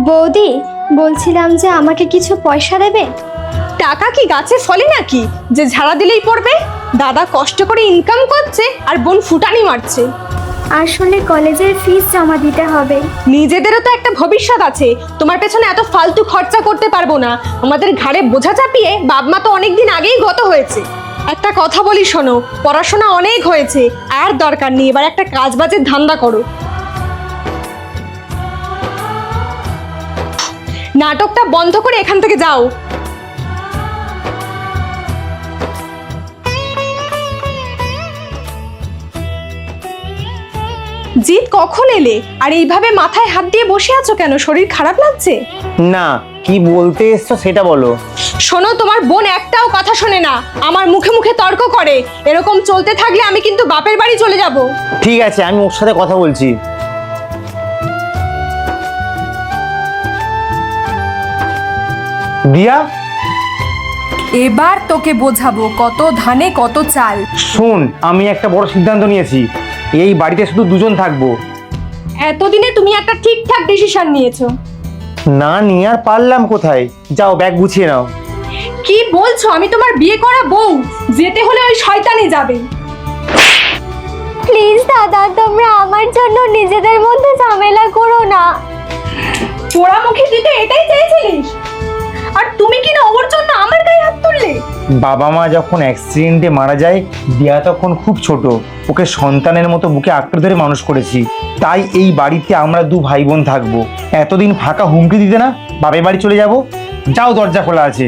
বৌদি, বলছিলাম যে আমাকে কিছু পয়সা দেবে। টাকা কি গাছে ফলে নাকি যে ঝাড়া দিলেই পড়বে? দাদা কষ্ট করে ইনকাম করছে আর বোন ফুটানি মারছে। আসলে কলেজের ফিস জমা দিতে হবে। নিজেদেরও তো একটা ভবিষ্যৎ আছে, তোমার পেছনে এত ফালতু খরচা করতে পারবো না। আমাদের ঘাড়ে বোঝা চাপিয়ে বাপ মা তো অনেকদিন আগেই গত হয়েছে। একটা কথা বলি শোনো, পড়াশোনা অনেক হয়েছে, আর দরকার নেই, এবার একটা কাজ বাজের ধান্দা করো। নাটকটা বন্ধ করে এখান থেকে যাও। জিৎ, কখন এলে? আর এইভাবে মাথায় হাত দিয়ে বসে আছো কেন? শরীর খারাপ লাগছে? না, কি বলতে এসছো সেটা বলো। শোনো, তোমার বোন একটাও কথা শোনে না, আমার মুখে মুখে তর্ক করে। এরকম চলতে থাকলে আমি কিন্তু বাপের বাড়ি চলে যাব। ঠিক আছে, আমি ওর সাথে কথা বলছি। দিয়া, এবার তোকে বোঝাবো কত ধানে কত চাল। শোন, আমি একটা বড় সিদ্ধান্ত নিয়েছি। এই বাড়িতে শুধু দুজন থাকবো। এতদিনে তুমি একটা ঠিকঠাক ডিসিশন নিয়েছো। না নিয়ে আর পারলাম কোথায়। যাও, ব্যাগ গুছিয়ে নাও। কি বলছো? আমি তোমার বিয়ে করা বউ, যেতে হলে ওই শয়তানি যাবে। প্লিজ দাদা, তোমরা আমার জন্য নিজেদের মধ্যে ঝামেলা করো না। পোড়ামুখী দিতে এটাই চেয়েছিলিস? আর তুমি কি না ওর জন্য আমার গায়ে হাত তুললে? বাবা মা যখন অ্যাক্সিডেন্টে মারা যায়, দিয়া তখন খুব ছোট। ওকে সন্তানের মতো বুকে আঁকড়ে ধরে মানুষ করেছি। তাই এই বাড়িতে আমরা দু ভাই বোন থাকবো। এতদিন ফাঁকা হুমকি দিতে না, বাপের বাড়ি চলে যাব। যাও, দরজা খোলা আছে।